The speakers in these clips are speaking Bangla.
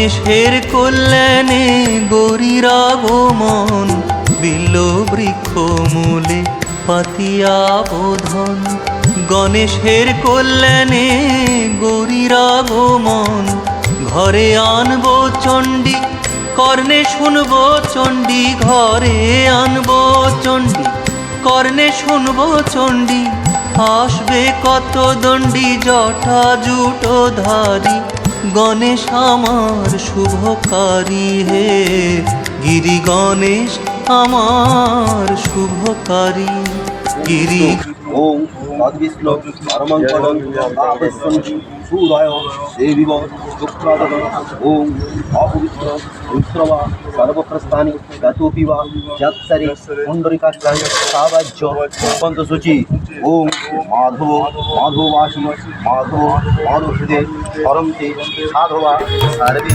গণেশের কল্যাণে গৌরীর আগমন, বিল্ল বৃক্ষ মূলে পাতিয়া বোধন। গণেশের কল্যাণে গৌরীর আগমন, ঘরে আনব চণ্ডী কর্ণে শুনব চণ্ডী, ঘরে আনব চণ্ডী কর্ণে শুনব চণ্ডী। আসবে কত দণ্ডী জটা জুটোধারী, গণেশ আমার শুভকারী হে, গিরি গণেশ আমার শুভকারী। গিরি ওম তদ্বিষ্ণু পরমঙ্গলং আপেশ্বন্তি সূরায় দেবীব শুক্রাদন। ওম অপবিত্র পবিত্রবা সর্বপ্রস্থানি গতোপি বা যৎসরে পুণ্ডরিকাক্ষায় সাবাজ্য পন্তসূচি। ওম মাধব মাধবাসি মাধব মাধবসুদে স্মরন্তে সাধবা সর্বে।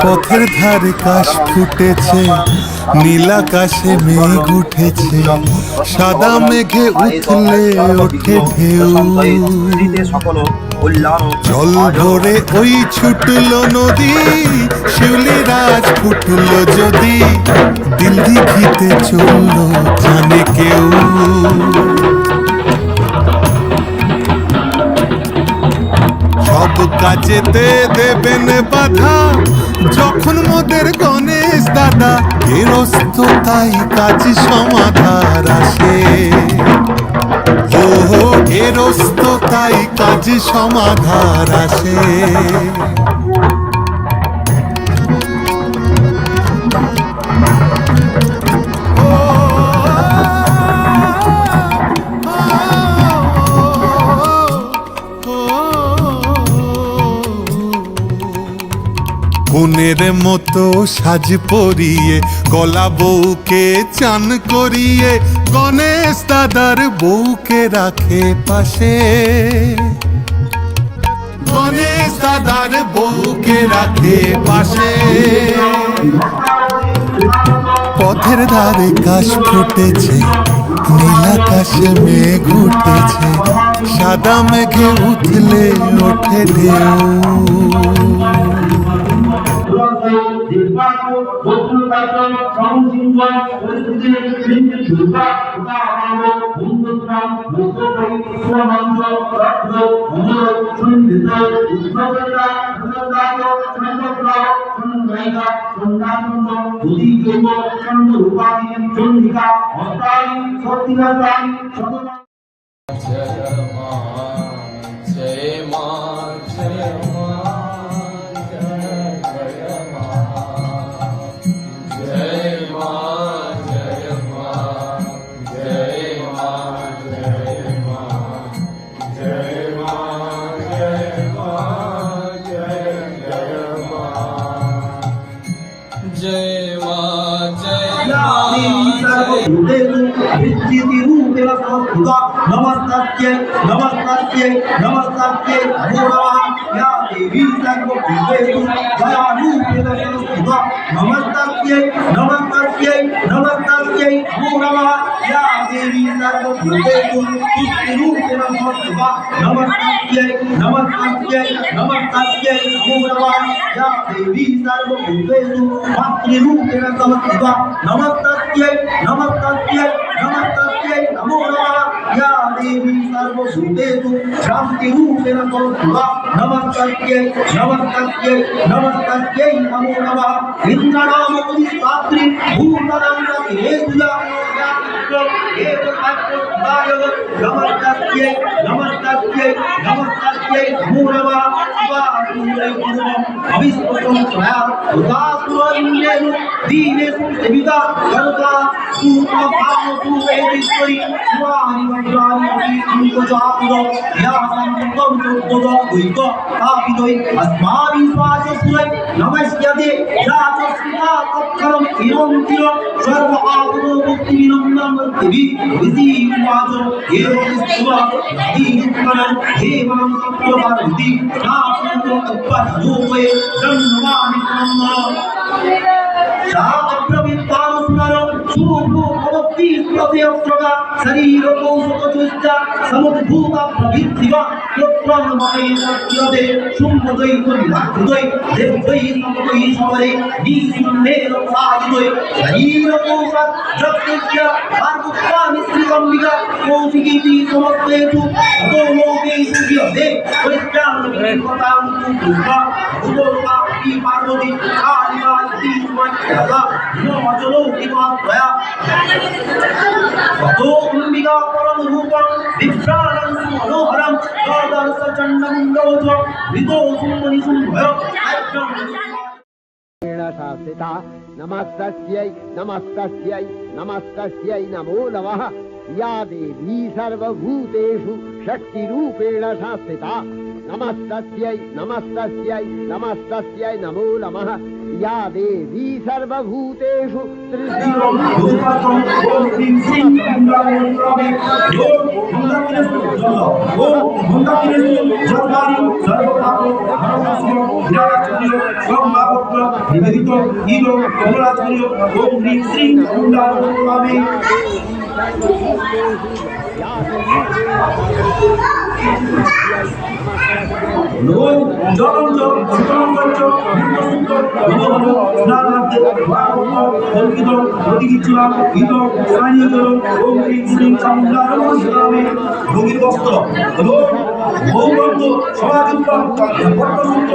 পথের ধারে কাশ ফুটেছে, নীলাকাশে মেঘ উঠেছে, সাদা মেঘে উঠলে ওঠে ঢেউ। জল ভরে ওই ছুটল নদী, শিউলি রাজ ফুটল যদি, দিল দিঘিতে চলল জানে কেউ। সব কাজেতে দেবেন বাধা যখন মোদের গণেশ দাদা, গেরস্ত তাই কাজ সমাধার আসে। ও গেরস্ত তাই কাজ সমাধার আসে। কনের মতো সাজ পরিয়ে কলা বউকে চান করিয়ে, গণেশ দাদার বউকে রাখে পাশে। গণেশ দাদার বউকে রাখে পাশে। পথের ধারে কাশ ফুটেছে, নীলাকাশে মেঘ উঠেছে, সাদা মেঘে উঠলে ওঠে ঢেউ। नमस्ते नमस्ते नमस्ते नमो नमः या देवी सर्वभूतेषु दयारूपेण संस्थिता। नमस्ते नमस्ते नमस्ते नमो नमः या देवी सर्वभूतेषु पुष्टिरूपेण संस्थिता। नमस्ते नमस्ते नमस्ते नमो नमः या देवी सर्वभूतेषु मातृरूपेण संस्थिता। नमस्ते नमस्ते नमस्ते नमो नमः या देवी सर्वभूतेषु शान्तिरूपेण संस्थिता। नमस्ते नमस्ते नमस्ते नमो नमः इन्द्रनामपति शास्त्री भूतनामपति हेतुया नमस्ते नमस्ते नमस्ते नमो नमः अविस्पष्टं स्वया उदासुरेण दीनेषु सेविता सर्वदा सूत्रभावतु वेदिश्वरी स्वानि वज्राणि अभिसंकजापुरो या संकल्पं चोद्दो गुइक तापिदोइ अस्माभि स्वाचसुरै नमस्यते या तस्मिता तत्करं इरंतिर सर्व आपदो मुक्तिविनम्रमर्तिभि विधिवाचो एवं स्तुवा दीयुक्तनं देवं सत्त्वभारति नासंतो तत्पदरूपे ब्रह्मवाणि ब्रह्म शाब्रविद्वांस्मरं शुभो तीर्थतीर्थगा शरीरकोशकोशुश्च समुद्भूता प्रवृत्तिवा प्राणमये सत्यदे शुम्भदै विभक्तदै देवै समदै समरे निसिन्नेन सायुदै शरीरकोशात् जगत्य आर्मुक्तानि श्रीकम्बिका कौशिकीति समर्पयतु अतो लोकेषु यदे वैष्णवतां पुष्पा उदोका पार्वती कालिकास्ति मध्यगा नमजलो दिवात्रया ततो अम्बिका परम रूपं विभ्राणं मनोहरं दर्श चण्डमुण्डोज विदो सुमनिसुम्भय शास्त्रिता नमस्तस्यै नमस्तस्यै नमस्तस्यै नमो नमः या देवी सर्वभूतेषु शक्तिरूपेण शास्त्रिता नमस्तस्यै नमस्तस्यै नमस्तस्यै नमो नमः या देवी सर्वभूतेषु নিবেদিত ইলো কমলাচরীয় ওম হ্রিং শ্রীং কুণ্ডামি জলঞ্চ সুতরঙ্গঞ্চ নিত্যসুন্দর বিধবন স্নানার্থে কল্পিত প্রতিকিচ্ছুরাম গীত স্থানীয় ওম হ্রিং শ্রীং চামুণ্ডামি রোগীর বস্ত্র এবং বহুবন্ধ সমাযুক্ত পট্টসূত্র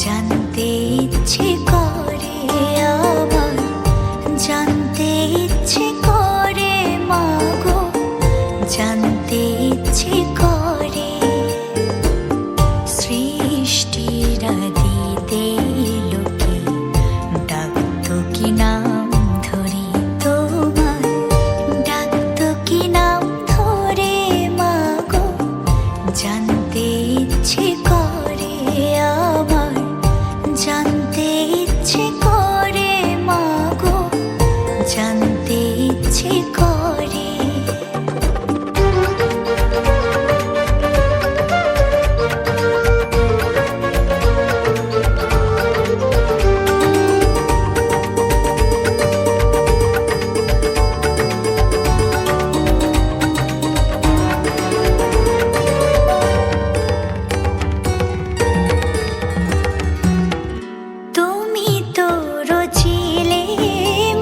জানতে ইচ্ছে করে আমার জানতে ইচ্ছে করে মাগো জানতে ইচ্ছে করে সৃষ্টির আদিতে লোকে ডাকতো কি নাম ধরি তোমার ডাকতো কি নাম ধরে মাগো জানতে ইচ্ছে করে আমার জানতে ইচ্ছে করে মাগো জানতে ইচ্ছে করে তুমি তো রচিলে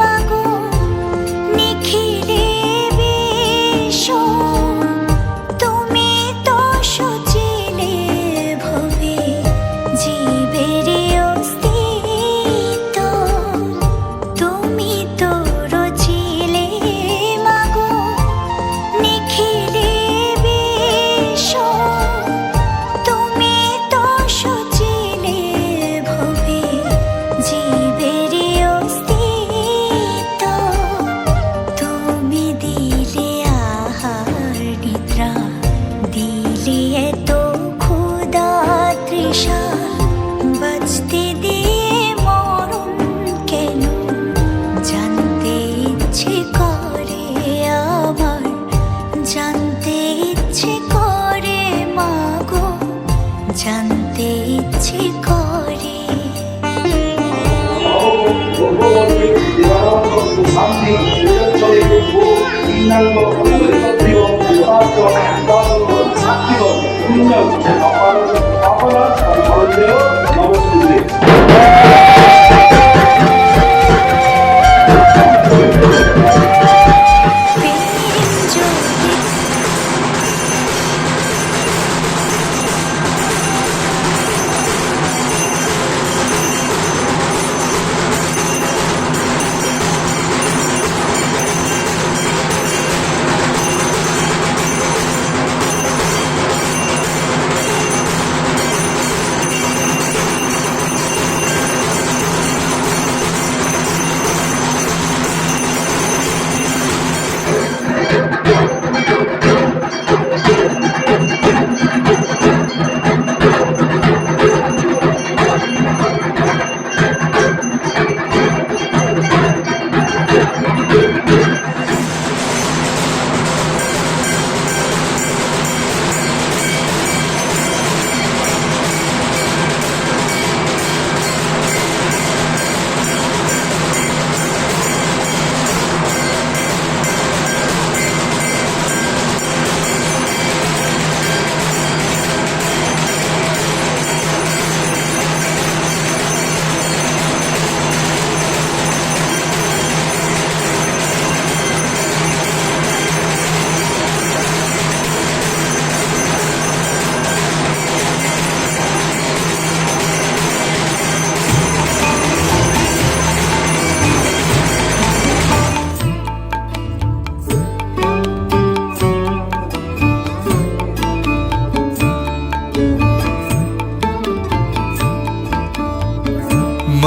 মাগো নিখিলে বিশ্ব তুমি তো সচিলে ভবে জীবের অস্তিত্ব তুমি তো রচিলে মাগো নিখিলে বিশ্ব তুমি তো সচিলে ভবে জীবের অস্তিত্ব তুমি দিলে আহার নিদ্রা দিলে এত ক্ষুধা তৃষা বাঁচতে দিয়ে মরণ কেন জানতে ইচ্ছে করে আমার জানতে ইচ্ছে করে মাগো জানতে ইচ্ছে করে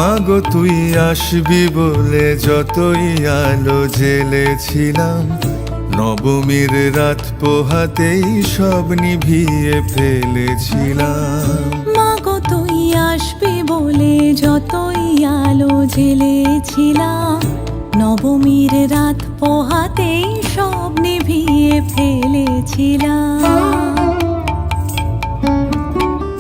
মাগো তুই আসবি বলে যতই আলো জ্বেলেছিলাম, নবমীর রাত পোহাতেই সব নিভিয়ে ফেলেছিলাম। মাগো তুই আসবি বলে যতই আলো জ্বেলেছিলাম, নবমীর রাত পোহাতেই সব নিভিয়ে ফেলেছিলাম।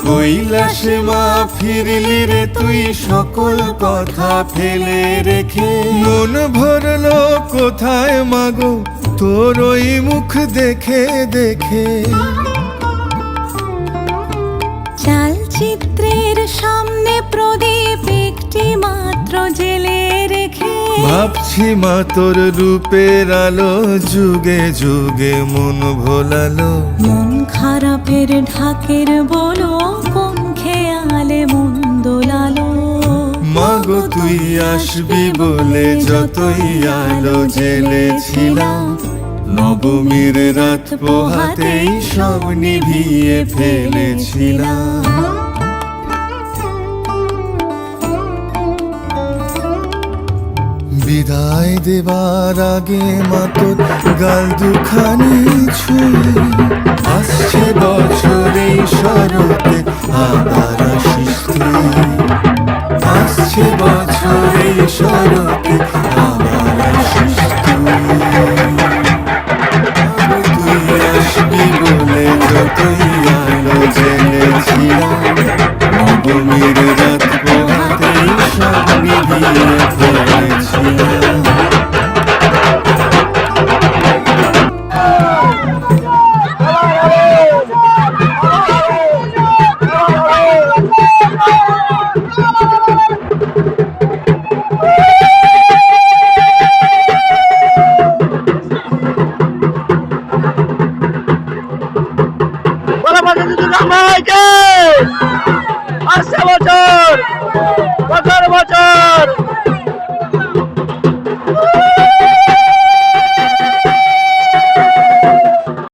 কৈলাসে মা ফিরলি রে তুই সকল কথা ফেলে রেখে, মন ভরলো কোথায় মাগো তোর ওই মুখ দেখে দেখে। চালচিত্রের সামনে প্রদীপ একটি মাত্র জেলে রেখে, ভাবছি মা তোর রূপের আলো যুগে যুগে মন ভোলালো। মন খারাপের ঢাকের বলো কোন খেয়ালে মন দোলালো। মাগো তুই আসবি বলে যতই আলো জ্বেলেছিলাম, নবমীর রাত পোহাতেই সব নিভিয়ে ফেলেছিলাম। বিদায় দেবার আগে মা তোর গাল দুখানি ছুঁয়ে, আসছে বছরে শরতে আবার আসিস তুই, আসছে বছরে শরতে আবার আসিস তুই। তুই আসবি বলে যতই আলো জ্বেলেছিলাম, নবমীর রাত পোহাতেই সব নিভিয়ে ফেলেছিলাম। আসছে বছর বছর বছর